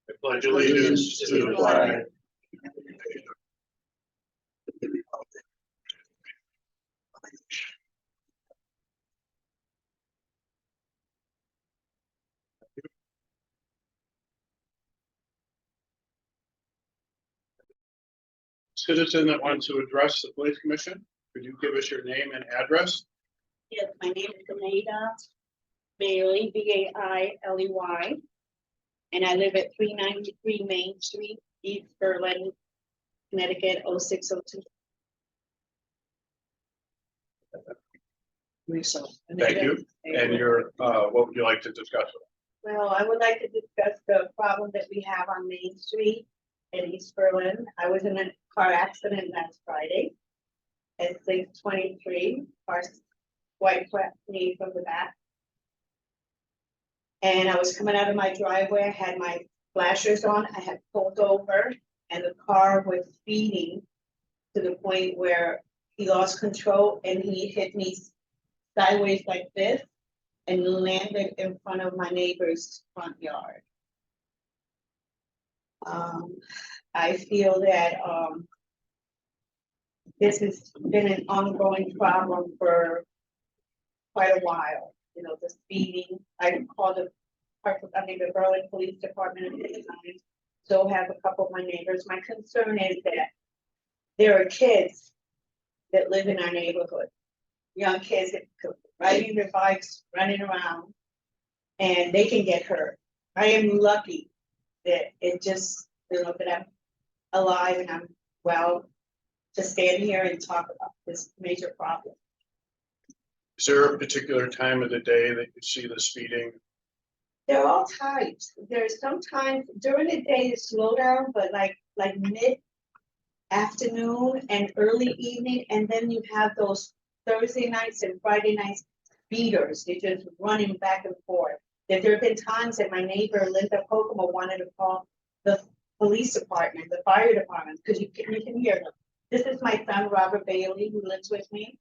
I pledge allegiance to the flag. Citizen that wants to address the police commission, could you give us your name and address? Yes, my name is Anita Bailey, Bailey, and I live at 393 Main Street, East Berlin, Connecticut 06002. Thank you. And your, what would you like to discuss? Well, I would like to discuss the problem that we have on Main Street in East Berlin. I was in a car accident last Friday at 6:23. Car white swept me from the back. And I was coming out of my driveway. I had my flashers on. I had pulled over and the car was speeding to the point where he lost control and he hit me sideways like this and landed in front of my neighbor's front yard. I feel that this has been an ongoing problem for quite a while. You know, the speeding. I called the Berlin Police Department at the time. So have a couple of my neighbors. My concern is that there are kids that live in our neighborhood, young kids that riding their bikes, running around, and they can get hurt. I am lucky that it just, you know, that I'm alive and I'm well to stand here and talk about this major problem. Is there a particular time of the day that you see the speeding? There are all types. There's sometimes during the day to slow down, but like mid afternoon and early evening, and then you have those Thursday nights and Friday nights speeders. They're just running back and forth. There have been times that my neighbor Linda Kokomo wanted to call the police department, the fire department, because you can hear them. This is my son Robert Bailey, who lives with me,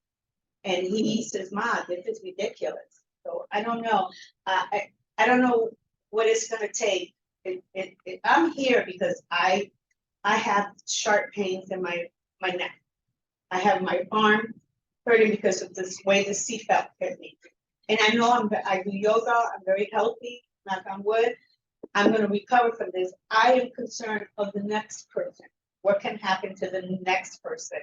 and he says, "Ma, this is ridiculous." So I don't know. I don't know what it's going to take. I'm here because I have sharp pains in my neck. I have my arm hurting because of this way the seatbelt hit me. And I know I do yoga. I'm very healthy. Knock on wood. I'm going to recover from this. I am concerned of the next person. What can happen to the next person?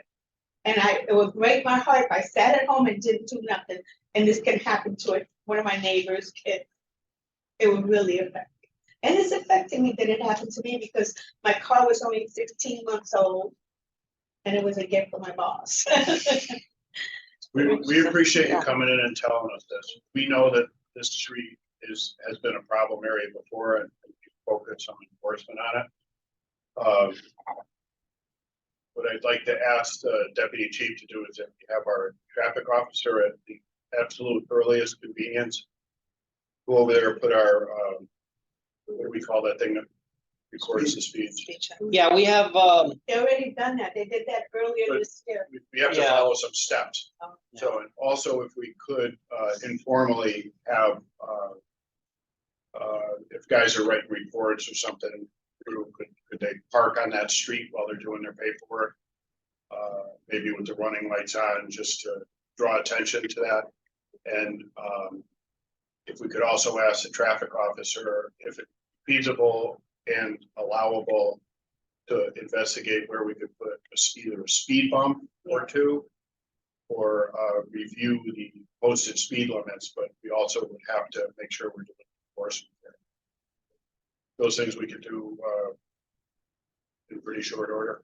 And it would break my heart if I sat at home and didn't do nothing, and this can happen to one of my neighbor's kids. It would really affect me. And it's affecting me that it happened to me because my car was only 16 months old, and it was a gift from my boss. We appreciate you coming in and telling us this. We know that this street has been a problem area before, and we focus on enforcement on it. What I'd like to ask the deputy chief to do is if we have our traffic officer at the absolute earliest convenience, go over there and put our, what do we call that thing that records the speeds? Yeah, we have, They already done that. They did that earlier this year. We have to Yeah. follow some steps. Oh. So, and also if we could informally have, if guys are writing reports or something, could they park on that street while they're doing their paperwork? Maybe with the running lights on, just to draw attention to that. And if we could also ask the traffic officer if it's feasible and allowable to investigate where we could put either a speed bump or two, or review the posted speed limits, but we also would have to make sure we're doing enforcement there. Those things we could do in pretty short order.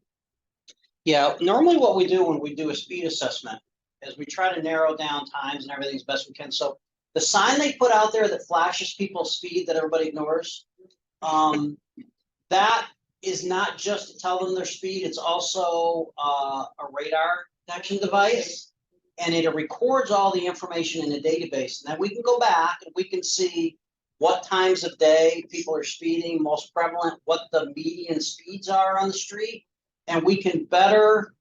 yeah, normally what we do when we do a speed assessment is we try to narrow down times and everything as best we can. So the sign they put out there that flashes people's speed that everybody ignores, that is not just to tell them their speed, it's also a radar detection device. And it records all the information in a database. And then we can go back and we can see what times of day people are speeding, most prevalent, what the median speeds are on the street. And we can better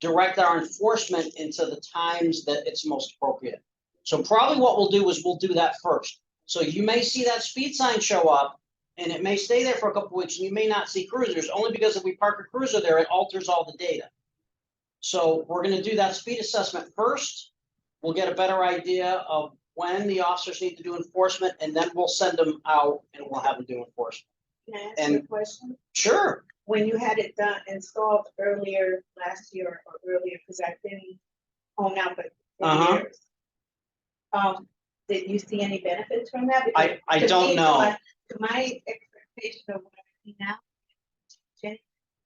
direct our enforcement into the times that it's most appropriate. So probably what we'll do is we'll do that first. So you may see that speed sign show up, and it may stay there for a couple weeks, and you may not see cruisers, only because if we park a cruiser there, it alters all the data. So we're gonna do that speed assessment first. We'll get a better idea of when the officers need to do enforcement, and then we'll send them out and we'll have them do enforcement. Can I ask you a And- question? Sure. When you had it done, installed earlier last year or earlier, because I've been home now for years. Did you see any benefits from that? Because I to don't me, know. To my expectation of what I see now.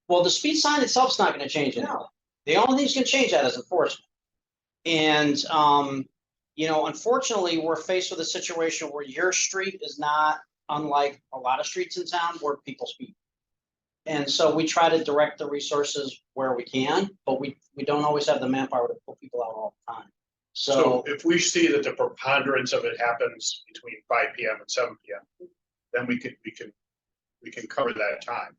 Well, the speed sign itself is not gonna change anything. No. The only thing that's gonna change that is enforcement. And, you know, unfortunately, we're faced with a situation where your street is not unlike a lot of streets in town where people speed. And so we try to direct the resources where we can, but we don't always have the manpower to pull people out all the time. So So, if we see that the preponderance of it happens between 5 PM and 7 PM, then we can cover that time.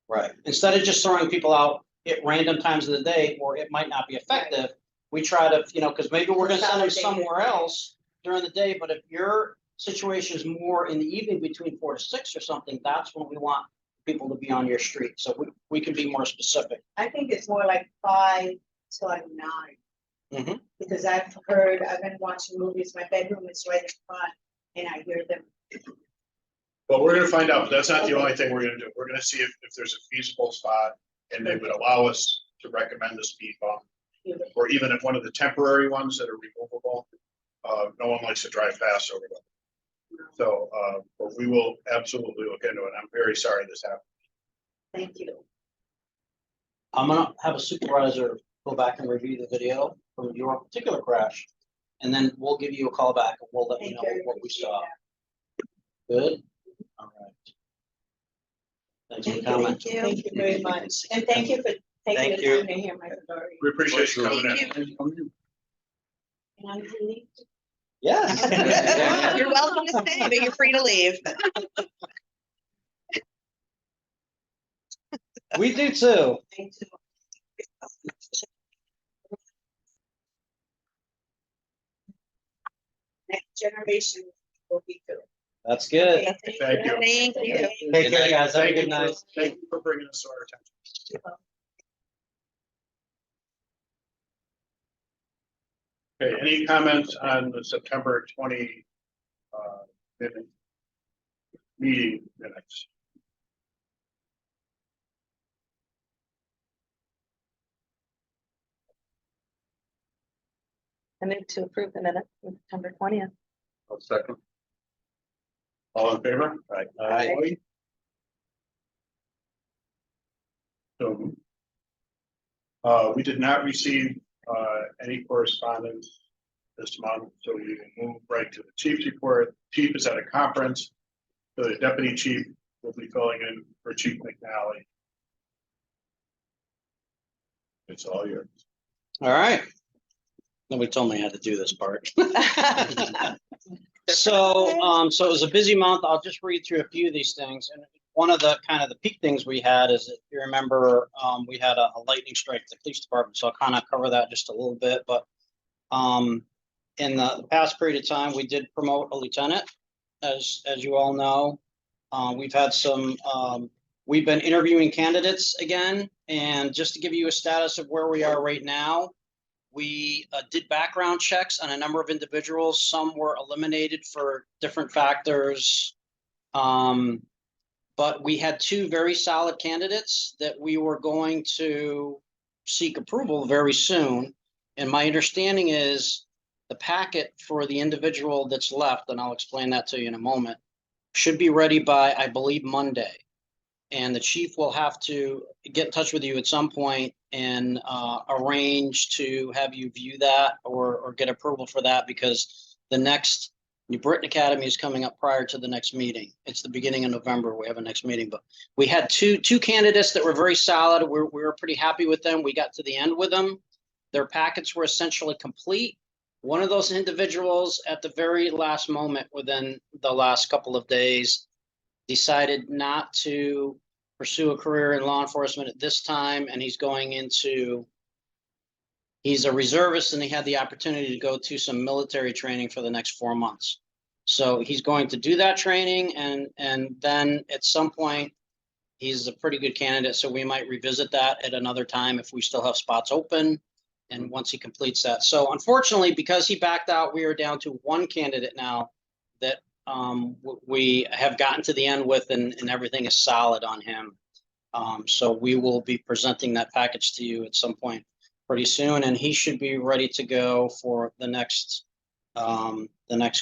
right, instead of just throwing people out at random times of the day where it might not be effective, we try to, you know, because maybe we're gonna send them somewhere else during the day, but if your situation is more in the evening between 4 to 6 or something, that's when we want people to be on your street, so we can be more specific. I think it's more like 5 to like 9. Mhm. Because I've been watching movies, my bedroom is right in front, and I hear them. But we're gonna find out, but that's not the only thing we're gonna do. We're gonna see if there's a feasible spot and they would allow us to recommend a speed bump. Or even if one of the temporary ones that are removable, no one likes to drive fast over them. So, but we will absolutely look into it. I'm very sorry this happened. Thank you. I'm gonna have a supervisor go back and review the video from your particular crash, and then we'll give you a call back and we'll let you Thank know you. I what we appreciate saw. that. Good? All right. Thanks for Thank coming. you. Thank you very much. And thank you for taking Thank the you. time to hear my story. We appreciate you coming in. And I'm relieved. Yeah. You're welcome to stay, but you're free to leave. We do too. Thank you. Next generation will be good. That's good. Okay, Thank you. Thank you. Take care, guys. Have a good night. Thank you for bringing us to our attention. Okay, any comments on the September 20 meeting minutes? I move to approve the minutes of September 20th. I'll second. All in favor? Aye. So, we did not receive, any correspondence this month, so we can move right to the chief's report. Chief is at a conference, so the deputy chief will be filling in for Chief McNally. It's all yours. All right. Nobody told me I had to do this part. So, so it was a busy month. I'll just read through a few of these things. And one of the kind of the peak things we had is, if you remember, we had a lightning strike at the police department. So I'll kind of cover that just a little bit. But in the past period of time, we did promote a lieutenant, as you all know. We've had some, we've been interviewing candidates again. And just to give you a status of where we are right now, we did background checks on a number of individuals. Some were eliminated for different factors. But we had 2 very solid candidates that we were going to seek approval very soon. And my understanding is the packet for the individual that's left, and I'll explain that to you in a moment, should be ready by, I believe, Monday. And the chief will have to get in touch with you at some point and arrange to have you view that or get approval for that, because the next New Britain Academy is coming up prior to the next meeting. It's the beginning of November. We have a next meeting, but we had two candidates that were very solid. We were pretty happy with them. We got to the end with them. Their packets were essentially complete. One of those individuals at the very last moment, within the last couple of days, decided not to pursue a career in law enforcement at this time, and he's a reservist, and he had the opportunity to go to some military training for the next 4 months. So he's going to do that training and then at some point, he's a pretty good candidate, so we might revisit that at another time if we still have spots open. And once he completes that. So unfortunately, because he backed out, we are down to one candidate now that we have gotten to the end with and everything is solid on him. So we will be presenting that package to you at some point pretty soon, and he should be ready to go for the next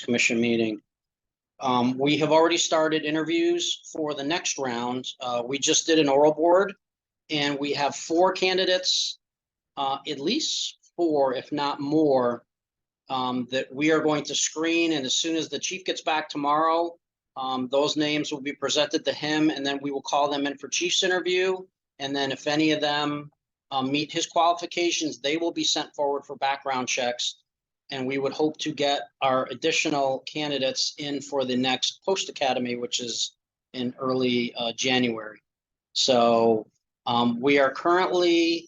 commission meeting. We have already started interviews for the next round. We just did an oral board and we have 4 candidates, at least 4, if not more, that we are going to screen. And as soon as the chief gets back tomorrow, those names will be presented to him and then we will call them in for chief's interview. And then if any of them meet his qualifications, they will be sent forward for background checks. And we would hope to get our additional candidates in for the next post academy, which is in early January. So we are currently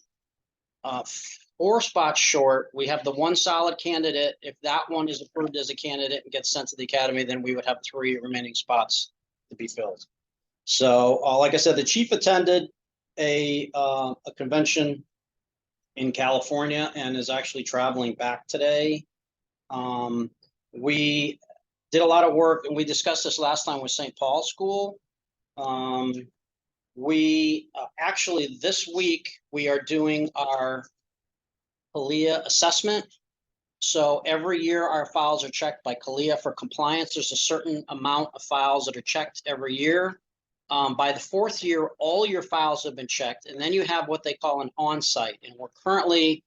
4 spots short. We have the 1 solid candidate. If that one is approved as a candidate and gets sent to the academy, then we would have 3 remaining spots to be filled. So like I said, the chief attended a convention in California and is actually traveling back today. We did a lot of work and we discussed this last time with St. Paul School. We actually this week we are doing our CALIA assessment. So every year our files are checked by CALIA for compliance. There's a certain amount of files that are checked every year. By the 4th year, all your files have been checked, and then you have what they call an on-site. And we're currently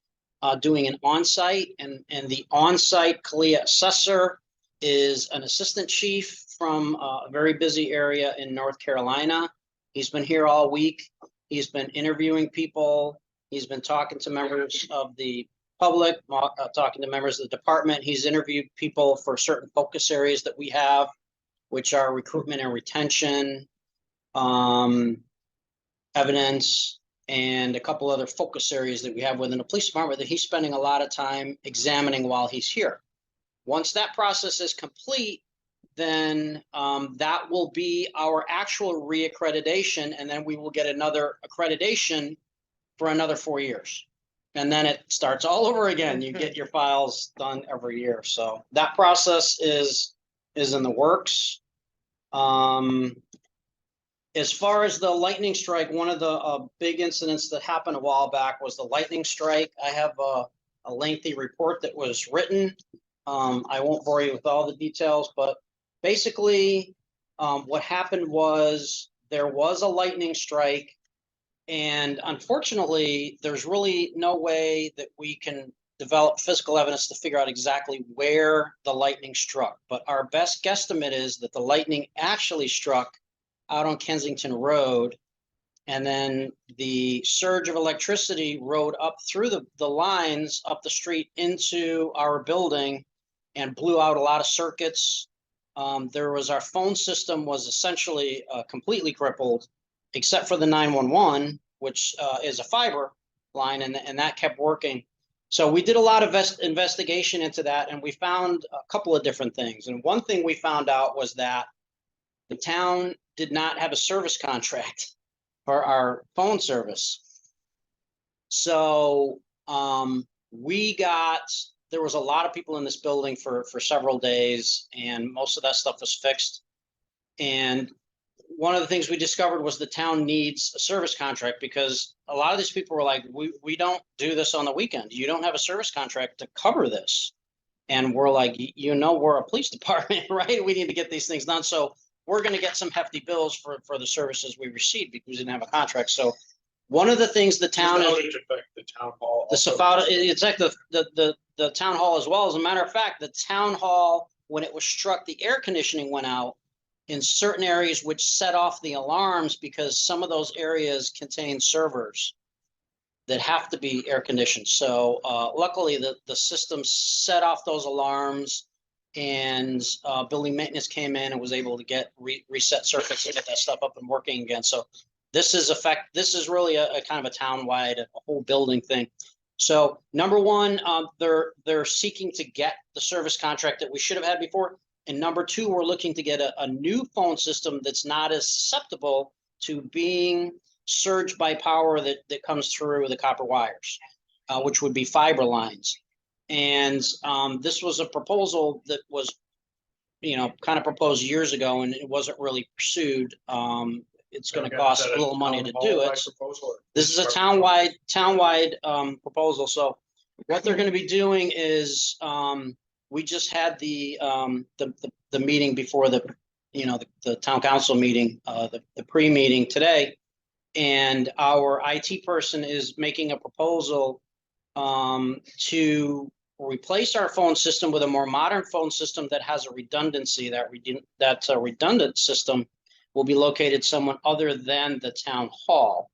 doing an on-site, and the on-site CALIA assessor is an assistant chief from a very busy area in North Carolina. He's been here all week. He's been interviewing people. He's been talking to members of the public, talking to members of the department. He's interviewed people for certain focus areas that we have, which are recruitment and retention, evidence, and a couple other focus areas that we have within the police department that he's spending a lot of time examining while he's here. Once that process is complete, then that will be our actual reaccreditation, and then we will get another accreditation for another 4 years. And then it starts all over again. You get your files done every year. So that process is in the works. As far as the lightning strike, one of the big incidents that happened a while back was the lightning strike. I have a lengthy report that was written. I won't bore you with all the details, but basically what happened was there was a lightning strike, and unfortunately, there's really no way that we can develop physical evidence to figure out exactly where the lightning struck. But our best guesstimate is that the lightning actually struck out on Kensington Road, and then the surge of electricity rode up through the lines up the street into our building and blew out a lot of circuits. Our phone system was essentially completely crippled, except for the 911, which is a fiber line, and that kept working. So we did a lot of investigation into that, and we found a couple of different things. And one thing we found out was that the town did not have a service contract for our phone service. So there was a lot of people in this building for several days, and most of that stuff was fixed. And one of the things we discovered was the town needs a service contract, because a lot of these people were like, we don't do this on the weekend. You don't have a service contract to cover this. And we're like, we're a police department, right? We need to get these things done. So we're going to get some hefty bills for the services we received because we didn't have a contract. So one of the things the town Does knowledge affect the town hall? the Safada, it's like the town hall as well. As a matter of fact, the town hall, when it was struck, the air conditioning went out in certain areas, which set off the alarms because some of those areas contain servers that have to be air conditioned. So luckily the system set off those alarms, and building maintenance came in and was able to get reset circuits and get that stuff up and working again. So this is really a kind of a town-wide, a whole building thing. So number one, they're seeking to get the service contract that we should have had before. And number two, we're looking to get a new phone system that's not as susceptible to being surged by power that comes through the copper wires, which would be fiber lines. And this was a proposal that was, kind of proposed years ago, and it wasn't really pursued. It's going to cost a little money to do it. This is a townwide proposal. So what they're going to be doing is we just had the meeting before the town council meeting, the pre-meeting today, and our IT person is making a proposal to replace our phone system with a more modern phone system that has a redundancy. That redundant system will be located somewhere other than the town hall,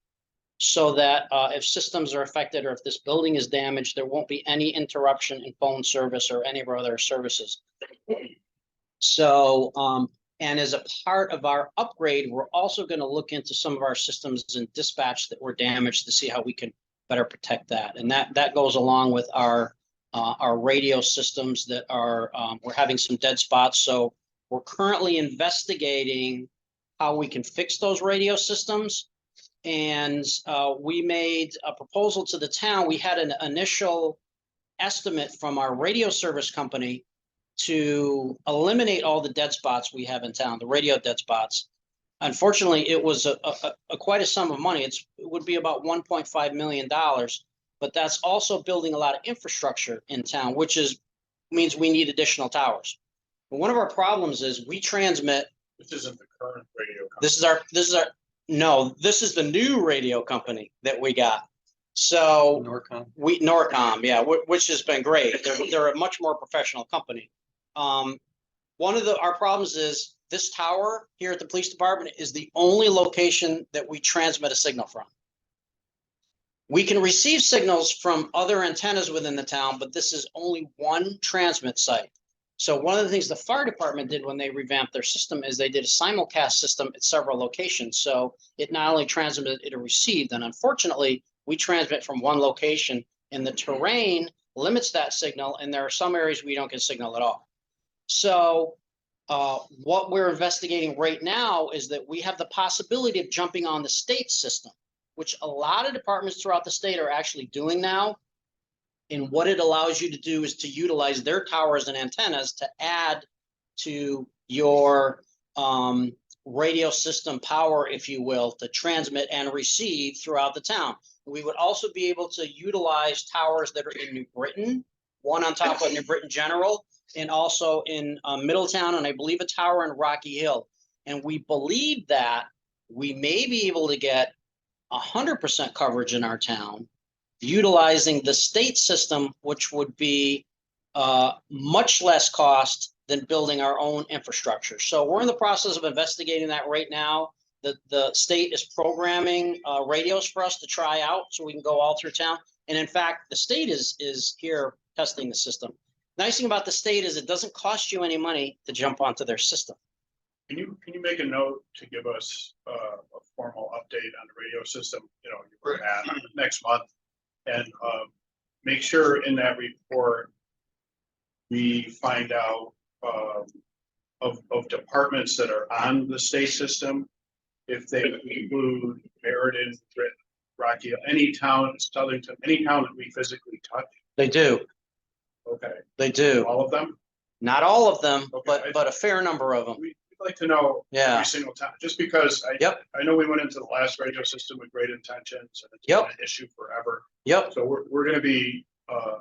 so that if systems are affected or if this building is damaged, there won't be any interruption in phone service or any of our other services. So, and as a part of our upgrade, we're also going to look into some of our systems and dispatch that were damaged to see how we can better protect that. And that goes along with our radio systems that are, we're having some dead spots. So we're currently investigating how we can fix those radio systems. And we made a proposal to the town. We had an initial estimate from our radio service company to eliminate all the dead spots we have in town, the radio dead spots. Unfortunately, it was quite a sum of money. It would be about $1.5 million, but that's also building a lot of infrastructure in town, which means we need additional towers. But one of our problems is we transmit. This isn't the current radio company. This is the new radio company that we got. So Norcom, yeah, which has been great. They're a much more professional company. One of our problems is this tower here at the police department is the only location that we transmit a signal from. We can receive signals from other antennas within the town, but this is only one transmit site. So one of the things the fire department did when they revamped their system is they did a simulcast system at several locations. So it not only transmitted, it received. And unfortunately, we transmit from one location, and the terrain limits that signal. And there are some areas we don't get signal at all. So what we're investigating right now is that we have the possibility of jumping on the state system, which a lot of departments throughout the state are actually doing now. And what it allows you to do is to utilize their towers and antennas to add to your radio system power, if you will, to transmit and receive throughout the town. We would also be able to utilize towers that are in New Britain, one on top of New Britain General, and also in Middletown, and I believe a tower in Rocky Hill. And we believe that we may be able to get 100% coverage in our town utilizing the state system, which would be much less cost than building our own infrastructure. So we're in the process of investigating that right now. The state is programming radios for us to try out so we can go all through town. And in fact, the state is here testing the system. Nice thing about the state is it doesn't cost you any money to jump onto their system. Can you make a note to give us a formal update on the radio system, you're at next month, and make sure in that report we find out of departments that are on the state system, if they include Meriden, Rocky, any town, Southington, any town that we physically touch. They do. Okay. They do. All of them? Not all of them, Okay. but a fair number of them. We'd like to know Yeah. every single time, just because I know we went into the last radio system with great intentions and it's been an issue forever. Yep. So we're going to be a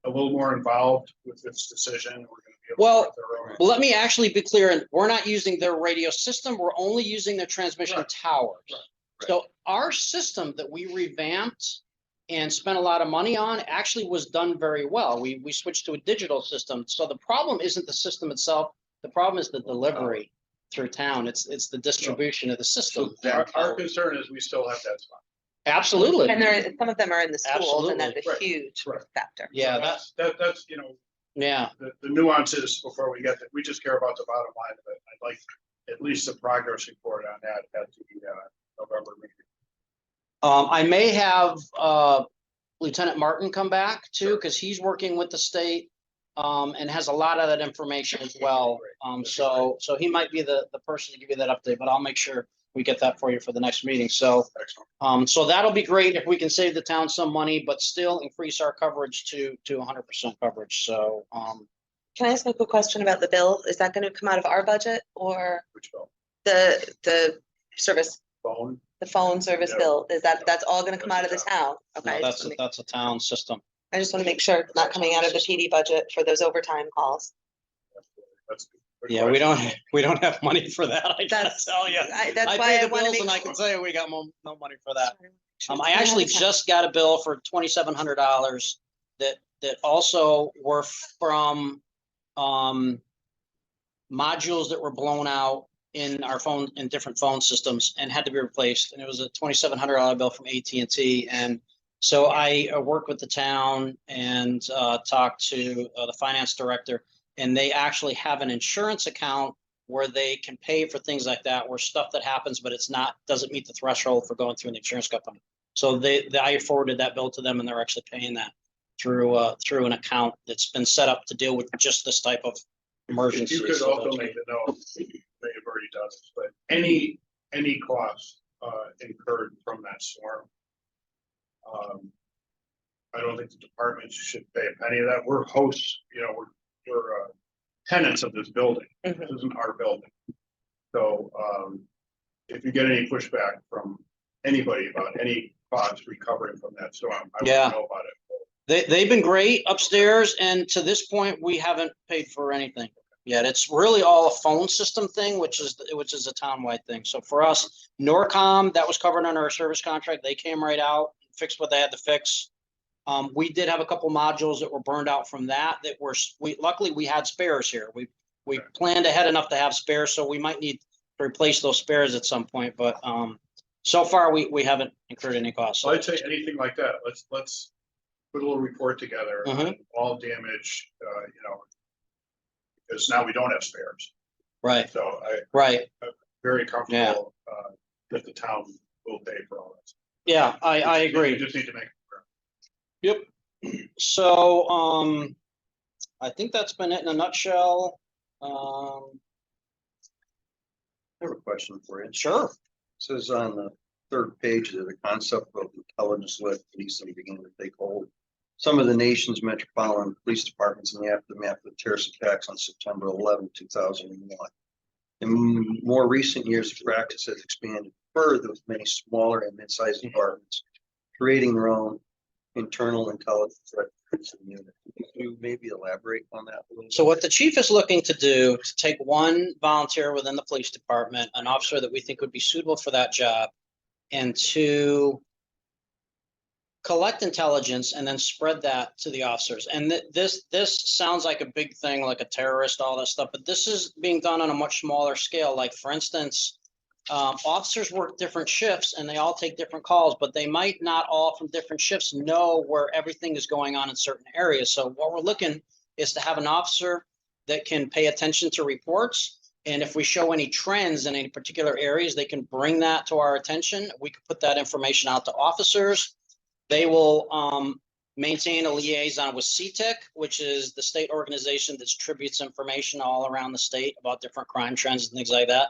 little more involved with this decision. We're going to be Well, thorough. let me actually be clear. We're not using their radio system. We're only using their transmission Right. towers. Right. So our system that we revamped and spent a lot of money on actually was done very well. We switched to a digital system. So the problem isn't the system itself. The problem is the delivery through town. It's the distribution of the system. Our concern is we still have that spot. Absolutely. And some of them are in the schools, and that's a Absolutely. huge Right. factor. Yeah, that's yeah. the nuances before we get that. We just care about the bottom line of it. I'd like at least a progress report on that at the November meeting. I may have Lieutenant Martin come back too, because he's working with the state and has a lot of that information as well. So he might be the person to give you that update, but I'll make sure we get that for you for the next meeting. So, Excellent. so that'll be great if we can save the town some money, but still increase our coverage to 100% coverage. So, Can I ask a quick question about the bill? Is that gonna come out of our budget or Which bill? the service, Phone? the phone service Yeah. bill? That's all gonna come out of the town? no, Okay, that's a town system. I just wanna make sure it's not coming out of the PD budget for those overtime calls. That's a good Yeah, we question. don't have money for that. I gotta That's- tell you. That's I why pay I the wanna bills make and I sure. can tell you we got no money for that. Sure, I actually just got a bill for $2,700 that also were from modules that were blown out in our phone, in different phone systems and had to be replaced. And it was a $2,700 bill from AT&T. And so I worked with the town and talked to the finance director, and they actually have an insurance account where they can pay for things like that, where stuff that happens, but doesn't meet the threshold for going through an insurance company. So I forwarded that bill to them, and they're actually paying that through an account that's been set up to deal with just this type of emergency. If you could also make a note, you may have already done this, but any costs incurred from that storm. I don't think the departments should pay a penny of that. We're hosts, we're tenants of this building. Mhm. This isn't our building. So if you get any pushback from anybody about any costs recovering from that storm, I want Yeah. to know about it. They've been great upstairs, and to this point, we haven't paid for anything yet. It's really all a phone system thing, which is a townwide thing. So for us, Norcom, that was covered under our service contract. They came right out, fixed what they had to fix. We did have a couple modules that were burned out from that luckily we had spares here. We Okay. planned ahead enough to have spares, so we might need to replace those spares at some point, but so far we haven't incurred any costs. So I'd say anything like that, let's put a little report together on all damage, because now we don't have spares. Right, So right. I'm very comfortable that the town will pay for all this. Yeah, I agree. You just need to make. Yep. So, I think that's been it in a nutshell. I have a question for you. Sure. It says on the third page that the concept of intelligence-led policing beginning to take hold. Some of the nation's metropolitan police departments in the aftermath of the terrorist attacks on September 11, 2001. In more recent years, the practice has expanded further with many smaller and mid-sized departments creating their own internal intelligence threat unit. Could you maybe elaborate on that a little bit? So what the chief is looking to do, to take one volunteer within the police department, an officer that we think would be suitable for that job, and to collect intelligence and then spread that to the officers. And this sounds like a big thing, like a terrorist, all that stuff, but this is being done on a much smaller scale. Like, for instance, officers work different shifts and they all take different calls, but they might not all from different shifts know where everything is going on in certain areas. So what we're looking is to have an officer that can pay attention to reports. And if we show any trends in any particular areas, they can bring that to our attention. We can put that information out to officers. They will maintain a liaison with CTIC, which is the state organization that distributes information all around the state about different crime trends and things like that.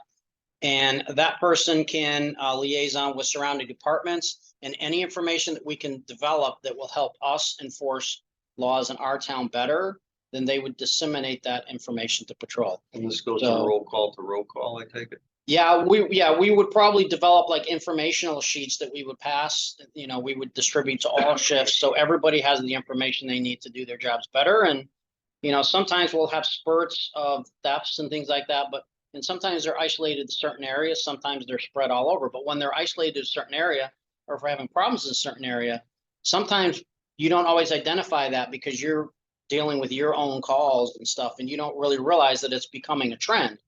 And that person can liaison with surrounding departments, and any information that we can develop that will help us enforce laws in our town better, then they would disseminate that information to patrol. And this goes So- from roll call, I take it. Yeah, we would probably develop like informational sheets that we would pass, we would distribute to all shifts. So everybody has the information they need to do their jobs better. And, sometimes we'll have spurts of thefts and things like that, and sometimes they're isolated to certain areas. Sometimes they're spread all over, but when they're isolated to a certain area, or if we're having problems in a certain area, sometimes you don't always identify that because you're dealing with your own calls and stuff, and you don't really realize that it's becoming a trend.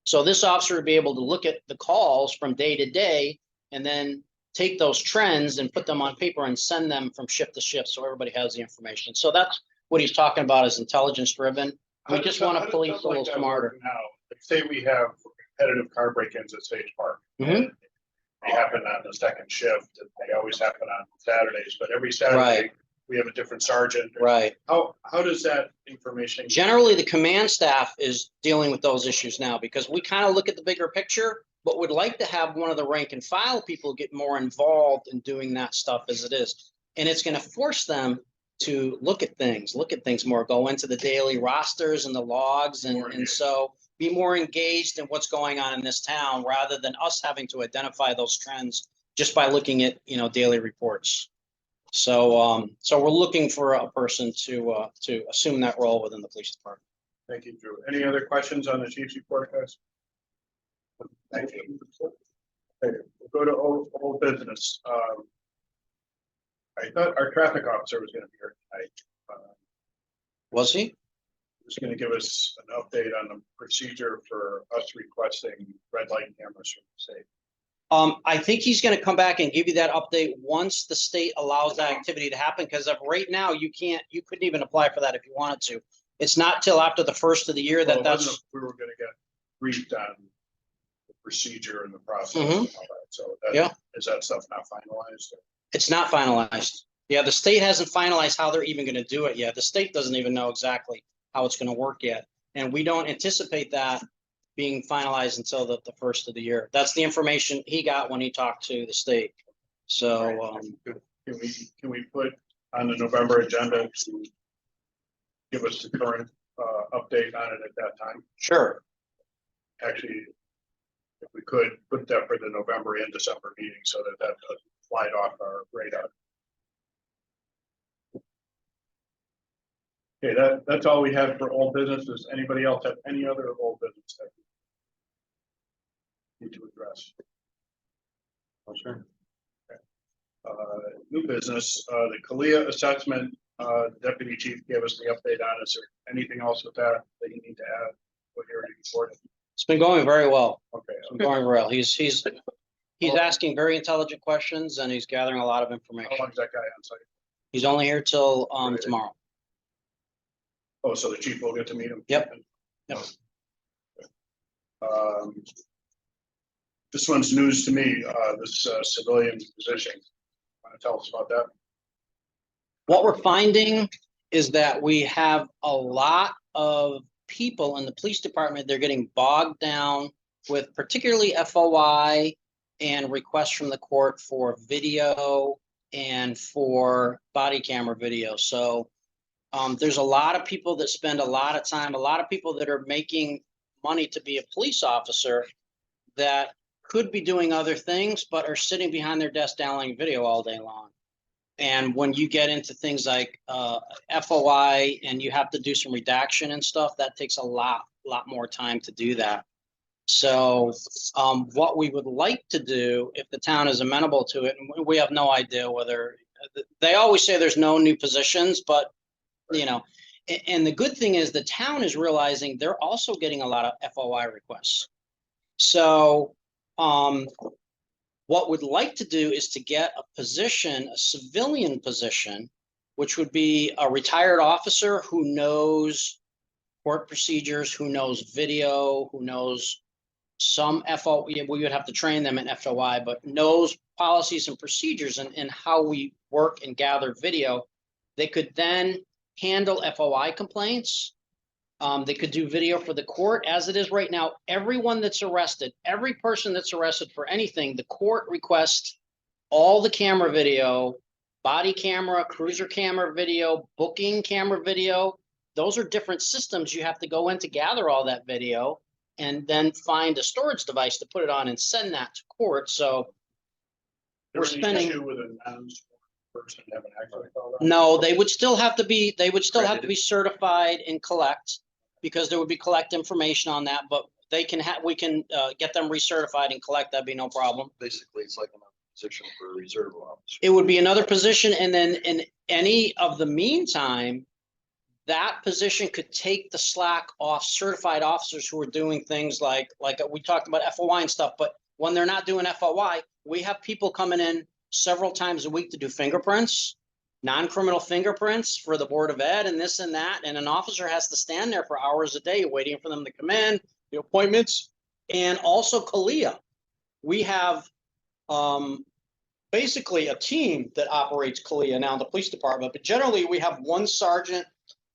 So this officer would be able to look at the calls from day to day and then take those trends and put them on paper and send them from shift to shift so everybody has the information. So that's what he's talking about, is intelligence driven. We just want to police a little smarter. Now, say we have competitive car break-ins at Sage Park. Mhm. They happen on the second shift, and they always happen on Saturdays, but every Saturday, Right. we have a different sergeant. Right. How does that information? Generally, the command staff is dealing with those issues now because we kind of look at the bigger picture, but would like to have one of the rank and file people get more involved in doing that stuff as it is. And it's going to force them to look at things more, go into the daily rosters and the logs and so be more engaged in what's going on in this town rather than us having to identify those trends just by looking at, daily reports. So, so we're looking for a person to assume that role within the police department. Thank you, Drew. Any other questions on the chief's report, guys? Thank you. Okay, we'll go to old business. I thought our traffic officer was gonna be here tonight. Was he? Was gonna give us an update on the procedure for us requesting red light cameras from the state. I think he's gonna come back and give you that update once the state allows that activity to happen, because of right now, you couldn't even apply for that if you wanted to. It's not till after the first of the year Well, it that's. wasn't if we were gonna get briefed on the procedure and the process Mhm. and all that, so that, Yeah. is that stuff not finalized? It's not finalized. Yeah, the state hasn't finalized how they're even gonna do it yet. The state doesn't even know exactly how it's gonna work yet. And we don't anticipate that being finalized until the first of the year. That's the information he got when he talked to the state. So, Can we put on the November agenda to give us the current update on it at that time? sure. Actually, if we could put that for the November and December meeting so that doesn't slide off our radar. Okay, that's all we have for old business. Does anybody else have any other old business that we need to address? Oh, sure. New business, the Kalia assessment, Deputy Chief gave us the update on. Is there anything else with that you need to add? What you already reported? It's been going very well. Okay. It's been going well. He's asking very intelligent questions and he's gathering a lot of How information. long is that guy on site? He's only here till tomorrow. Oh, so the chief will get to meet him? Yep. Yep. This one's news to me, this civilian position. Want to tell us about that? What we're finding is that we have a lot of people in the police department, they're getting bogged down with particularly FOI and requests from the court for video and for body camera video. So there's a lot of people that spend a lot of time, a lot of people that are making money to be a police officer that could be doing other things, but are sitting behind their desk downloading video all day long. And when you get into things like FOI and you have to do some redaction and stuff, that takes a lot more time to do that. So what we would like to do, if the town is amenable to it, and we have no idea whether, they always say there's no new positions, but and the good thing is the town is realizing they're also getting a lot of FOI requests. So what we'd like to do is to get a position, a civilian position, which would be a retired officer who knows court procedures, who knows video, who knows some FOI. We would have to train them in FOI, but knows policies and procedures and how we work and gather video. They could then handle FOI complaints. They could do video for the court. As it is right now, everyone that's arrested, every person that's arrested for anything, the court requests all the camera video, body camera, cruiser camera video, booking camera video. Those are different systems you have to go in to gather all that video and then find a storage device to put it on and send that to court. So we're spending. Issue with a person having access to all that? No, they would still have to be certified and collect, because there would be collect information on that, but we can get them recertified and collect. That'd be no problem. Basically, it's like another position for a reserve officer. It would be another position, and then in any of the meantime, that position could take the slack off certified officers who are doing things like we talked about FOI and stuff, but when they're not doing FOI, we have people coming in several times a week to do fingerprints, non-criminal fingerprints for the Board of Ed and this and that. And an officer has to stand there for hours a day waiting for them to come in, the appointments, and also Kalia. We have basically a team that operates CALIA now in the police department, but generally we have one sergeant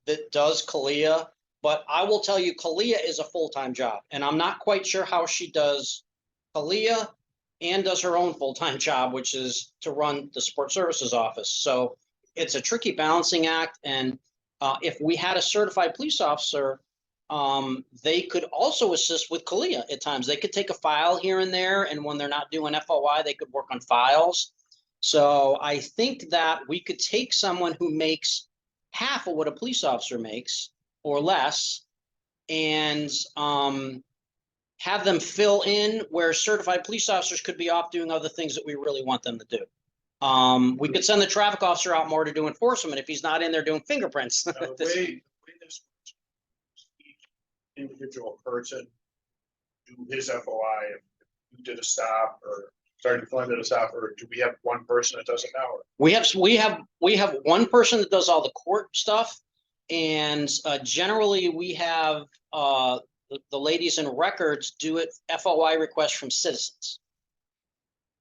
that does CALIA. But I will tell you, CALIA is a full-time job, and I'm not quite sure how she does CALIA and does her own full-time job, which is to run the support services office. So it's a tricky balancing act. And if we had a certified police officer, they could also assist with CALIA at times. They could take a file here and there, and when they're not doing FOI, they could work on files. So I think that we could take someone who makes half of what a police officer makes or less, and have them fill in where certified police officers could be off doing other things that we really want them to do. We could send the traffic officer out more to do enforcement if he's not in there doing fingerprints. Now, the way this works, each individual person do his FOI, if you did a stop or Sergeant Flynn did a stop, or do we have one person that does it now? We have one person that does all the court stuff, and generally we have the ladies in records do it FOI requests from citizens.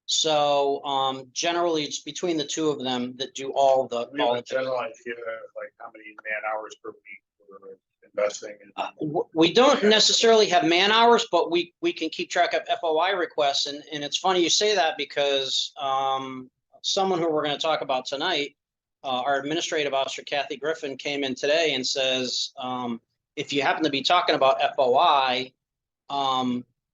So generally it's between the two of them that do all the. We have a general idea of like how many man hours per week we're investing in. We don't necessarily have man hours, but we can keep track of FOI requests. And it's funny you say that because someone who we're going to talk about tonight, our administrative officer, Kathy Griffin, came in today and says, if you happen to be talking about FOI,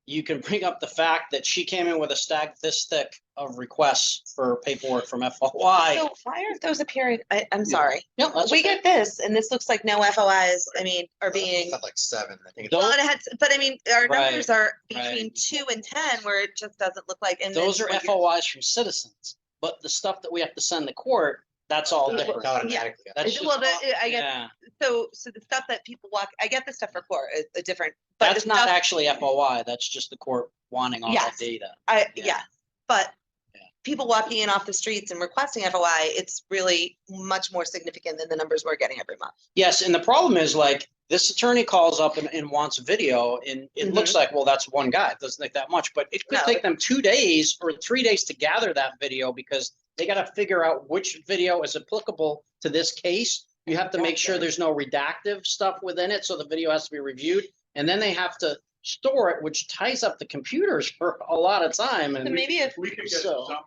you can bring up the fact that she came in with a stack this thick of requests for paperwork from FOI. So why aren't those appearing? I'm sorry. Yeah, that's We okay. get this, and this looks like no FOIs, I mean, are being, Stuff like 7, I think. Those- well, it had, but I mean, our Right, numbers are right. between 2 and 10, where it just doesn't look like. And Those then are when you- FOIs from citizens, but the stuff that we have to send to court, that's all different. Automatically. That's just- Well, I get, Yeah, so the stuff that people walk, I get the stuff for court, a different, but the that's not stuff, actually FOI, that's just the court wanting all that Yes. data. yeah, yeah. but Yeah. people walking in off the streets and requesting FOI, it's really much more significant than the numbers we're getting every month. Yes, and the problem is like, this attorney calls up and wants video, and it looks like, well, that's one guy, it doesn't take that much, but it could No. take them 2 days or 3 days to gather that video because they gotta figure out which video is applicable to this case. You have to make sure there's no redactive stuff within it, so the video has to be reviewed, and then they have to store it, which ties up the computers for a lot of time, So and maybe if, If we could get So- somebody,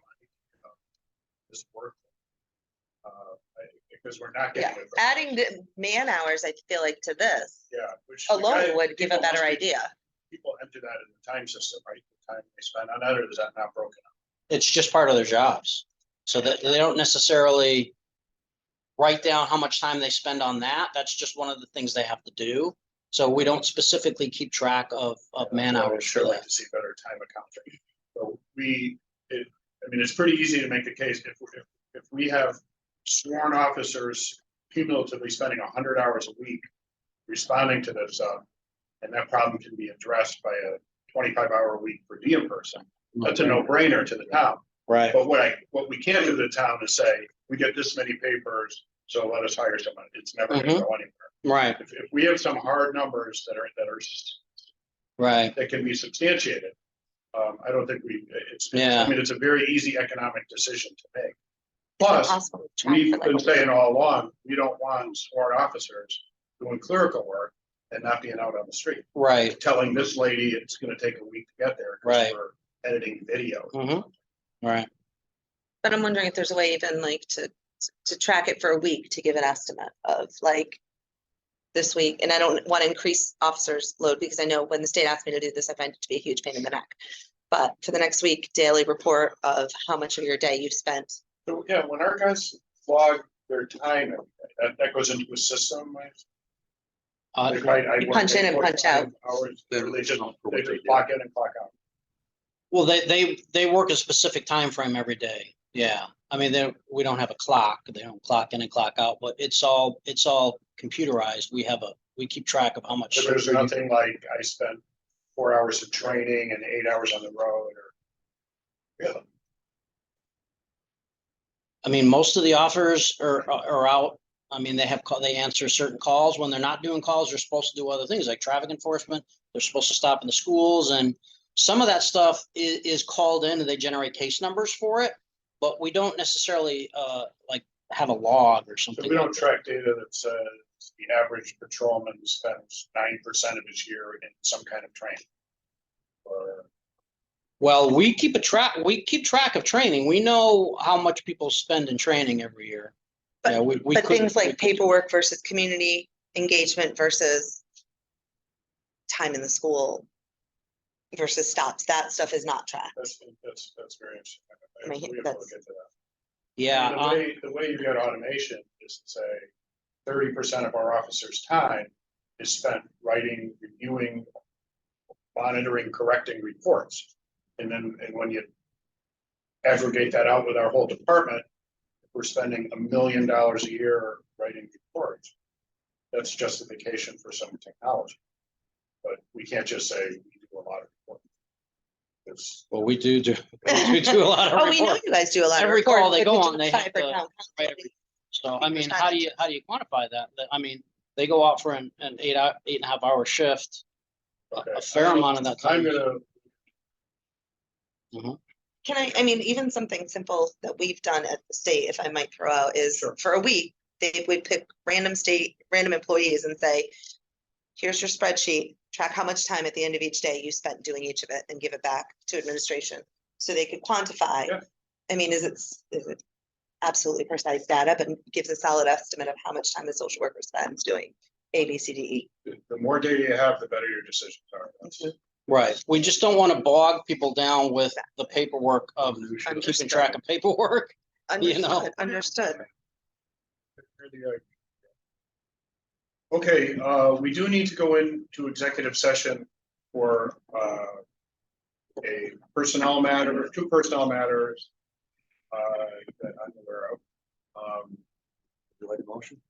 this work. Because we're not yeah, getting it. adding the man hours, I feel like to this Yeah. which the alone guy- would give a people better must be- idea. People enter that in the time system, right? The time they spend on that, or is that not broken up? it's just part of their jobs. So that they don't necessarily write down how much time they spend on that. That's just one of the things they have to do. So we don't specifically keep track of man I would hours sure for like that. to see better time accounting. So I mean, it's pretty easy to make the case if we have sworn officers cumulatively spending 100 hours a week responding to this, and that problem can be addressed by a 25-hour a week per diem person. That's a no-brainer to the town. Right. But what we can't do to the town is say, we get this many papers, so let us hire someone. It's never gonna go anywhere. Right, If we have some hard numbers that are right. that can be substantiated, I don't think Yeah. I mean, it's a very easy economic decision to make. It's Plus, impossible to track we've for, like, been a saying week. all along, we don't want sworn officers doing clerical work and not being out on the street, Right. telling this lady it's gonna take a week to get there. 'cause Right. We're editing video. Right. But I'm wondering if there's a way even like to track it for a week to give an estimate of like this week. And I don't want to increase officers' load because I know when the state asked me to do this, I find it to be a huge pain in the neck. But for the next week, daily report of how much of your day you've spent. So, yeah, when our guys log their time, that goes into a system, right? If I You work punch in and 45 punch out. Hours, They they just don't know what they do. clock in and clock out. Well, they work a specific time frame every day. Yeah. I mean, we don't have a clock. They don't clock in and clock out, but it's all computerized. We keep track of how much. So there's nothing like I spent 4 hours of training and 8 hours on the road or. Yeah, I mean, most of the officers are out. I mean, they answer certain calls. When they're not doing calls, they're supposed to do other things like traffic enforcement. They're supposed to stop in the schools, and some of that stuff is called in and they generate case numbers for it. but we don't necessarily, like have a log or So something. we don't track data that says the average patrolman spends 9% of his year in some kind of training. Or, Well, we keep track of training. We know how much people spend in training every year. But- Yeah, we But couldn't- things like paperwork versus community engagement versus time in the school versus stops, that stuff is not tracked. that's very interesting. I mean, We have to that's- look into that. Yeah, The way you get automation is to say 30% of our officers' time is spent writing, reviewing, monitoring, correcting reports. And when you aggregate that out with our whole department, we're spending $1 million a year writing reports. That's justification for some technology. But we can't just say we do a lot of reports. well, we do a lot of Oh, we know reports. you guys do a lot of Every call reports, they but go could on, you they try have for to town council? write every- So, I mean, percentage. how do you quantify that? I mean, they go out for an 8.5 hour shift. Okay. A fair amount of that I'm time. gonna, Can I mean, even something simple that we've done at the state, if I might throw out, is Sure. for a week, they would pick random employees and say, here's your spreadsheet, track how much time at the end of each day you spent doing each of it and give it back to administration. So they could quantify. Yeah. I mean, is it absolutely precise data, but gives a solid estimate of how much time a social worker spends doing A, B, C, D, E. the more data you have, the better your decisions are. That's- Right. We just don't want to bog people down with the paperwork of keeping track of paperwork. You know. Understood. Okay, we do need to go into executive session for a personnel matter, two personnel matters that I'm aware of. Would you like a motion?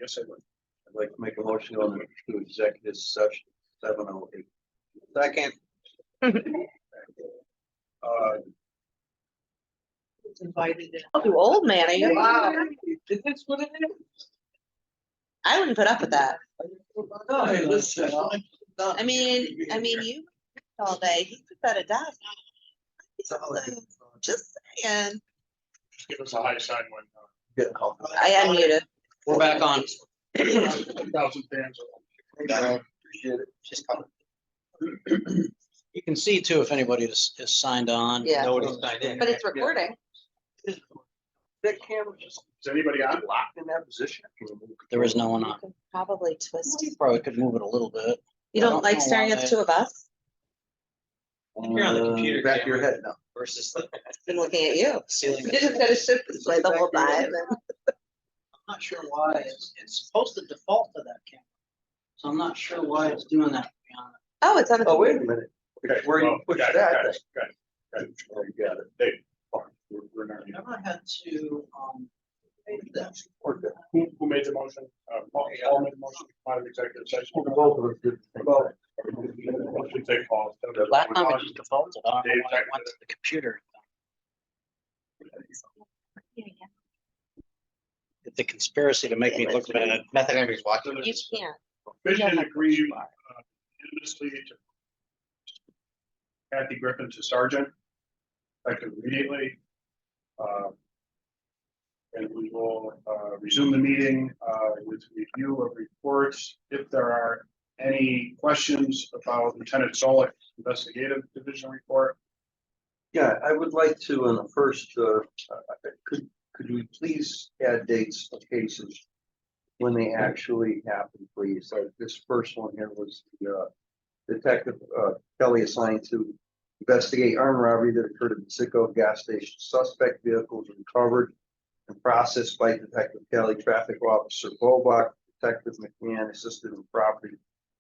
Yes, I would. I'd like to make a motion on to executive session 7:08. Second. Invited in. Oh, you old man, are you? Wow. Is this what it is? I wouldn't put up with that. Hey, listen. I mean, you all day, he sits at a desk. Just saying. Give us a high sign when. I unmuted. We're back on. 1,000 fans. Appreciate it. Just coming. You can see too if anybody is signed on. Yeah. Nobody's signed in. But it's recording. That camera just Is anybody on? locked in that position. Can you move it? There is no one You on. can probably twist. You probably could move it a little bit. You I don't don't like know staring at the why. two of us? You're on the computer Back of your camera. head now. Versus the I've been looking at you. ceiling. You just gotta shift this way the whole time. and- I'm not sure why. It's supposed to default to that camera. So I'm not sure why it's doing that, to be honest. Oh, it's on. Oh, wait a minute. Okay, Where you well, push got it, that got thing. it, got it, got it. Oh, you got it. Dave, fine, we're not. Never had to, Who made the motion? Paul made the motion, to come out of executive session. Both of us did. Both. Should take Paul. last time it just defaulted. I don't know Dave why it went to the computer. It's a conspiracy to make me look bad. Method actors watching. You can't. Vision agreed unanimously to Kathy Griffin to sergeant, effective immediately. And we will resume the meeting with review of reports. If there are any questions about Lieutenant Solik's investigative division report, Yeah, I would like to, in the first, could we please add dates of cases when they actually happen, please? Like this first one here was the Detective Kelly assigned to investigate armed robbery that occurred at the Citgo gas station. Suspect vehicles recovered and processed by Detective Kelly, Traffic Officer Bobach, Detective McMahon assisted in property.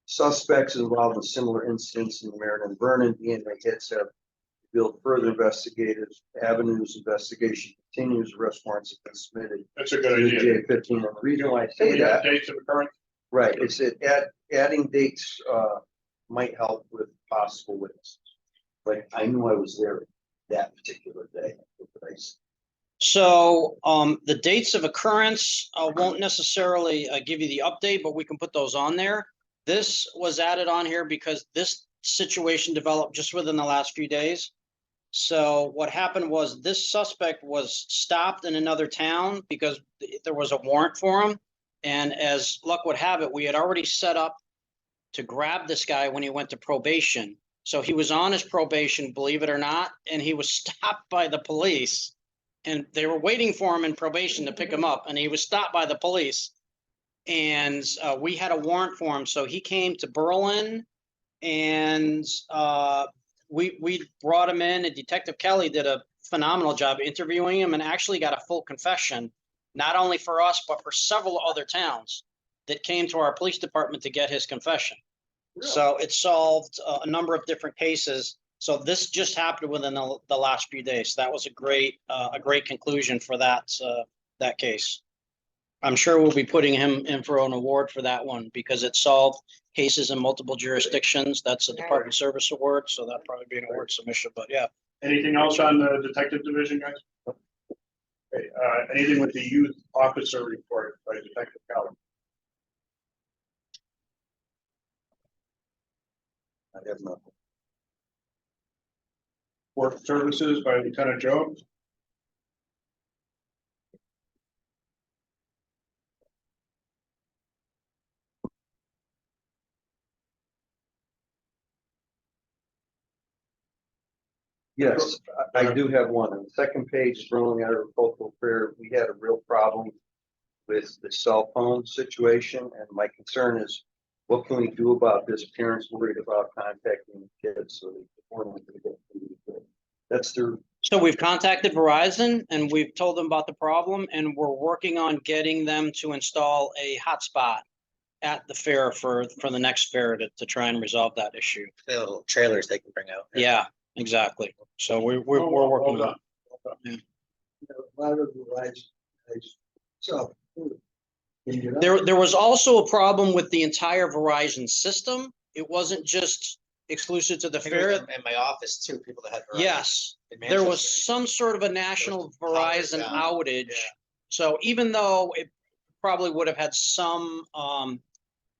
Suspects involved in similar incidents in Meriden and Vernon. The hits have revealed further investigative avenues. Investigation continues. Arrest warrants have been submitted. that's a good idea. J 15. And the reason why I Can say we have that, dates of occurrence? right, it's that adding dates might help with possible witnesses. Like I knew I was there that particular day. So the dates of occurrence won't necessarily give you the update, but we can put those on there. This was added on here because this situation developed just within the last few days. So what happened was this suspect was stopped in another town because there was a warrant for him. And as luck would have it, we had already set up to grab this guy when he went to probation. So he was on his probation, believe it or not, and he was stopped by the police. And they were waiting for him in probation to pick him up, and he was stopped by the police. And we had a warrant for him, so he came to Berlin, and we brought him in, and Detective Kelly did a phenomenal job interviewing him and actually got a full confession, not only for us, but for several other towns that came to our police department to get his confession. So it solved a number of different cases. So this just happened within the last few days. That was a great conclusion for that case. I'm sure we'll be putting him in for an award for that one because it solved cases in multiple jurisdictions. That's a Department Service Award, so that'll probably be an award submission, but yeah. Anything else on the detective division, guys? Okay, anything with the youth officer report by Detective Kelly? I have nothing. Court services by Lieutenant Jones? Yes, I do have one. On the second page, Sterling Agricultural Fair, we had a real problem with the cell phone situation, and my concern is, what can we do about this? Parents worried about contacting the kids, so that's their. So we've contacted Verizon and we've told them about the problem, and we're working on getting them to install a hotspot at the fair for the next fair to try and resolve that issue. The little trailers they can bring out. Yeah, exactly. So we're Well working done. on it. Well done. So. There was also a problem with the entire Verizon system. It wasn't just exclusive to the I think it was fair. in my office too, people that had. Verizon Yes, in there was Manchester. some sort of a national powers Verizon down. outage. Yeah. So even though it probably would have had some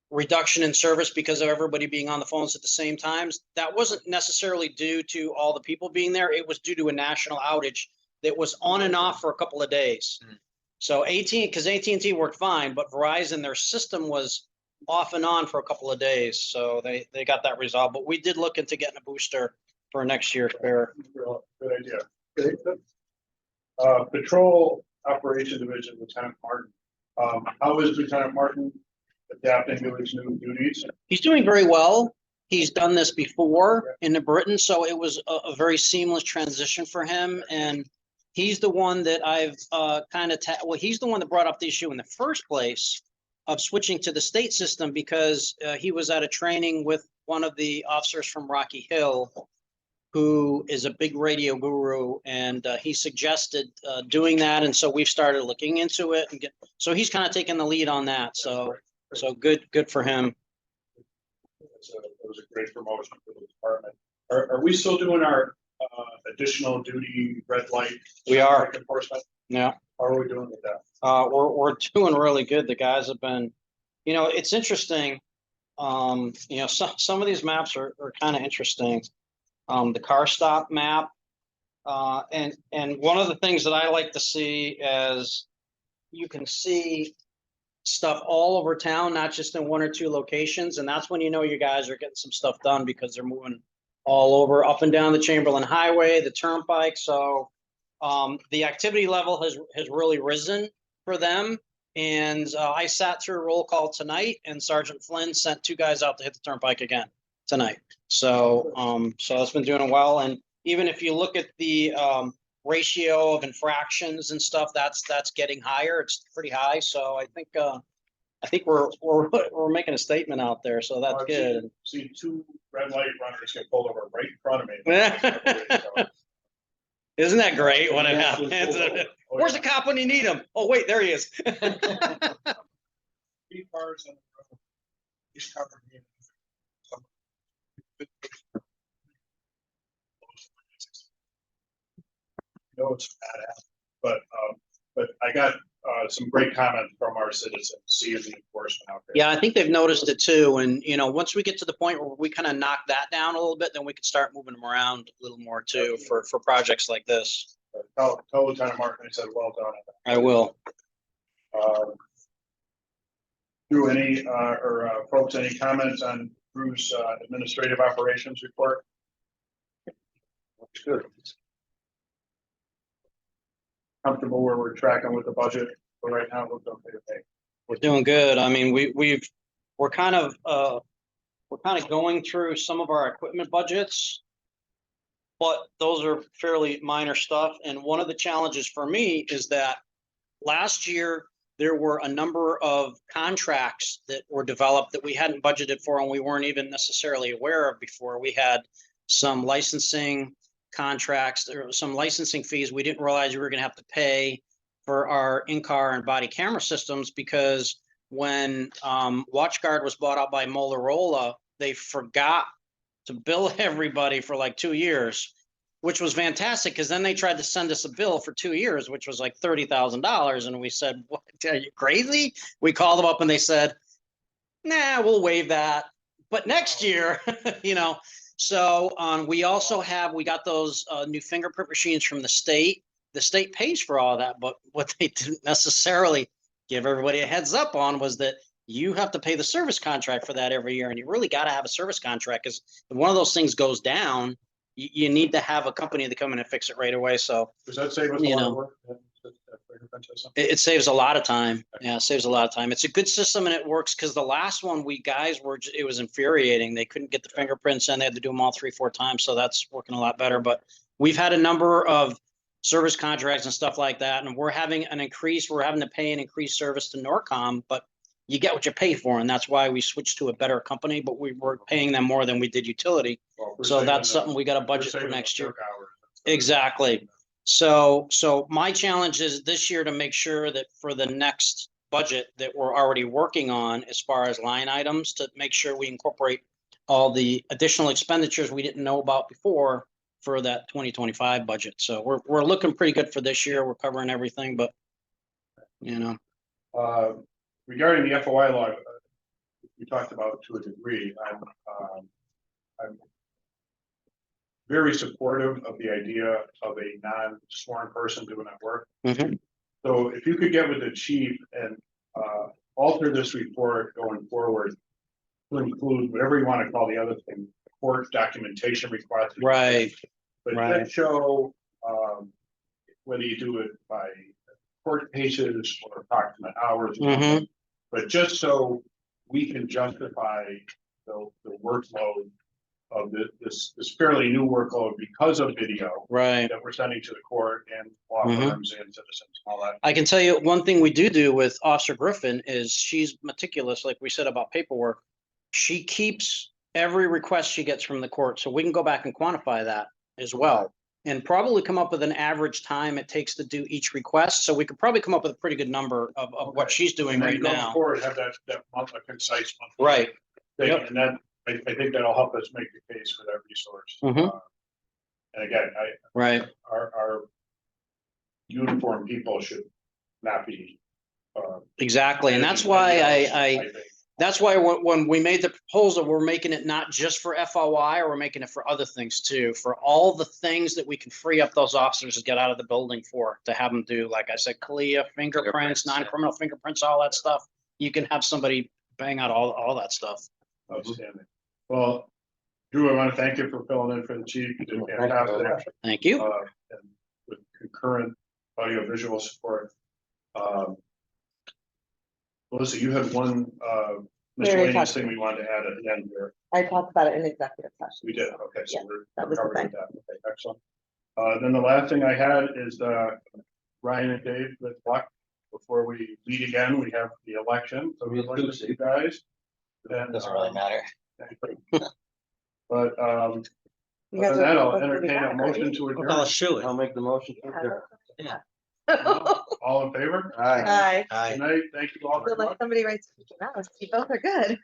reduction in service because of everybody being on the phones at the same times, that wasn't necessarily due to all the people being there. It was due to a national outage that was on and off for a couple of days. Mm. So because AT&T worked fine, but Verizon, their system was off and on for a couple of days. So they got that resolved. But we did look into getting a booster for next year's fair. Good idea. Patrol Operation Division, Lieutenant Martin. How is Lieutenant Martin adapting to his new duties? He's doing very well. He's done this before in the Britain, so it was a very seamless transition for him. And he's the one that I've he's the one that brought up the issue in the first place of switching to the state system because he was at a training with one of the officers from Rocky Hill, who is a big radio guru, and he suggested doing that. And so we've started looking into it. So he's kind of taking the lead on that. So good for him. It was a great promotion for the department. Are we still doing our additional duty red light? We are. Enforcement? Yeah. How are we doing with that? We're doing really good. The guys have been, it's interesting. Some of these maps are kind of interesting. The car stop map. And one of the things that I like to see is you can see stuff all over town, not just in one or two locations. And that's when you know you guys are getting some stuff done because they're moving all over, up and down the Chamberlain Highway, the Turnpike. So the activity level has really risen for them. And I sat through a roll call tonight, and Sergeant Flynn sent 2 guys out to hit the Turnpike again tonight. So it's been doing well. And even if you look at the ratio of infractions and stuff, that's getting higher. It's pretty high. So I think we're making a statement out there. So that's good. See 2 red light runners get pulled over right in front of me. Isn't that great when it happens? Where's the cop when you need him? Oh, wait, there he is. 3 cars on the road. He's covered me. It's badass, but I got some great comments from our citizens, seeing the enforcement out there. Yeah, I think they've noticed it too. And, you know, once we get to the point where we kind of knock that down a little bit, then we can start moving them around a little more too for projects like this. Tell Lieutenant Martin, I said, well done. I will. Do any, folks, any comments on Drew's administrative operations report? Looks good. Comfortable where we're tracking with the budget, but right now, looks okay. We're doing good. I mean, we're kind of going through some of our equipment budgets. But those are fairly minor stuff. And one of the challenges for me is that last year, there were a number of contracts that were developed that we hadn't budgeted for and we weren't even necessarily aware of before. We had some licensing contracts, there were some licensing fees we didn't realize we were going to have to pay for our in-car and body camera systems, because when WatchGuard was bought out by Motorola, they forgot to bill everybody for like 2 years, which was fantastic, because then they tried to send us a bill for 2 years, which was like $30,000. And we said, what, are you crazy? We called them up and they said, nah, we'll waive that. But next year, you know, so we also we got those new fingerprint machines from the state. The state pays for all that, but what they didn't necessarily give everybody a heads up on was that you have to pay the service contract for that every year. And you really got to have a service contract, because if one of those things goes down, you need to have a company to come in and fix it right away. So Does that save us a lot of work? it saves a lot of time. Yeah, it saves a lot of time. It's a good system and it works, because the last one it was infuriating. They couldn't get the fingerprints in. They had to do them all 3-4 times. So that's working a lot better. But we've had a number of service contracts and stuff like that. And we're having to pay an increased service to Norcom, but you get what you pay for. And that's why we switched to a better company, but we were paying them more than we did utility. So that's something we got to budget for next year. Exactly. So my challenge is this year to make sure that for the next budget that we're already working on, as far as line items, to make sure we incorporate all the additional expenditures we didn't know about before for that 2025 budget. So we're looking pretty good for this year. We're covering everything, but you know. Regarding the FOI log, we talked about to a degree. I'm very supportive of the idea of a non-sworn person doing that work. Mhm. So if you could get with the chief and alter this report going forward to include whatever you want to call the other thing, court documentation request. Right. But Right. then show whether you do it by court cases or approximate hours. or Mhm. something, but just so we can justify the workload of this fairly new workload because of video Right. that we're sending to the court and law Mhm. firms and citizens and all that. I can tell you one thing we do with Officer Griffin is she's meticulous, like we said about paperwork. She keeps every request she gets from the court, so we can go back and quantify that as well. And probably come up with an average time it takes to do each request. So we could probably come up with a pretty good number of what she's doing And then right going now. forward, have that month, a concise month. Right. thing, Yep. and then I think that'll help us make the case for that resource. Mhm. And again, Right. our uniformed people should not be. Exactly. And that's why I think. that's why when we made the proposal, we're making it not just for FOI, or we're making it for other things too, for all the things that we can free up those officers to get out of the building for, to have them do, like I said, CALIA, fingerprints, non-criminal fingerprints, all that stuff. You can have somebody bang out all that stuff. Outstanding. Well, Drew, I want to thank you for filling in for the chief. You did fantastic. Thank you. And with concurrent audio visual support. Melissa, you had one miscellaneous thing we wanted to add at the end here. I talked about it in executive session. We did, okay, so Yeah, we're that was the covered with thing. that. Okay, excellent. Then the last thing I had is Ryan and Dave, good luck. Before we meet again, we have the election, so we'd like to see you guys. Then, Doesn't really matter. But other You guys than that, are I'll supposed to be entertain a back, motion right? to I'll adjourn. shoot it. I'll make the motion. All in favor? Aye. Hi. Aye. Good night, thank you all I very feel much. like somebody writes, wow, you both are good.